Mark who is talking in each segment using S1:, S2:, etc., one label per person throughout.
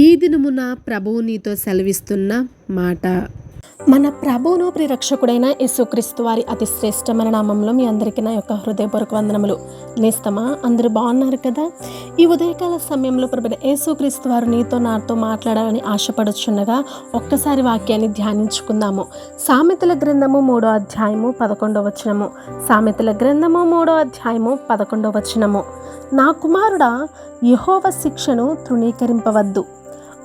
S1: ఈ దినమున ప్రభువు నీతో సెలవిస్తున్న మాట.
S2: మన ప్రభువును ప్రిరక్షకుడైన యేసుక్రీస్తు వారి అతి శ్రేష్టమైన నామంలో మీ అందరికీ నా యొక్క హృదయపూర్వక వందనములు. నేస్తమా, అందరూ బాగున్నారు కదా? ఈ ఉదయకాల సమయంలో ప్రభువైన యేసుక్రీస్తు వారు నీతో నాతో మాట్లాడాలని ఆశపడుచుండగా ఒక్కసారి వాక్యాన్ని ధ్యానించుకుందాము. సామెతల గ్రంథము 3వ అధ్యాయము 11వ వచనము. సామెతల గ్రంథము 3వ అధ్యాయము 11వ వచనము. నా కుమారుడా, యెహోవా శిక్షను తృణీకరింపవద్దు,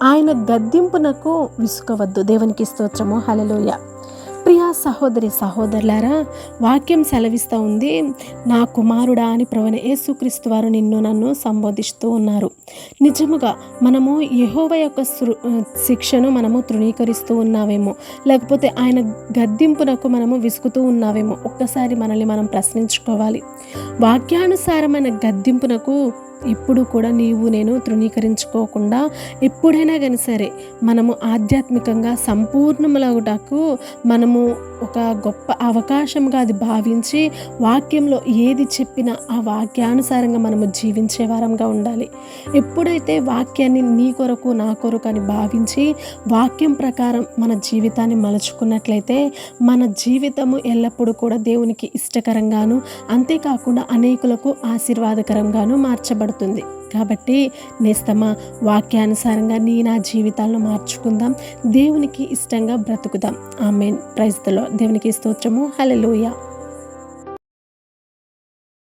S2: ఆయన గద్దింపునకు విసుకవద్దు. దేవునికి స్తోత్రము. హల్లెలూయా. ప్రియా సహోదరి సహోదరులారా, వాక్యం సెలవిస్తూ ఉంది, నా కుమారుడా అని ప్రభువైన యేసుక్రీస్తు వారు నిన్ను నన్ను సంబోధిస్తూ ఉన్నారు. నిజముగా మనము యెహోవా యొక్క శిక్షను మనము తృణీకరిస్తూ ఉన్నావేమో, లేకపోతే ఆయన గద్దింపునకు మనము విసుకుతూ ఉన్నావేమో. ఒక్కసారి మనల్ని మనం ప్రశ్నించుకోవాలి. వాక్యానుసారమైన గద్దింపునకు ఇప్పుడు కూడా నీవు నేను తృణీకరించుకోకుండా ఎప్పుడైనా కానీ సరే మనము ఆధ్యాత్మికంగా సంపూర్ణములగుటకు మనము ఒక గొప్ప అవకాశంగా అది భావించి వాక్యంలో ఏది చెప్పినా ఆ వాక్యానుసారంగా మనము జీవించే వారంగా ఉండాలి. ఎప్పుడైతే వాక్యాన్ని నీ కొరకు నా కొరకు అని భావించి వాక్యం ప్రకారం మన జీవితాన్ని మలుచుకున్నట్లయితే మన జీవితము ఎల్లప్పుడూ కూడా దేవునికి ఇష్టకరంగాను, అంతేకాకుండా అనేకులకు ఆశీర్వాదకరంగాను మార్చబడుతుంది. కాబట్టి నేస్తమా, వాక్యానుసారంగా నా జీవితాలను మార్చుకుందాం, దేవునికి ఇష్టంగా బ్రతుకుదాం. ఆమేన్. Praise the Lord. దేవునికి స్తోత్రము. హల్లెలూయా.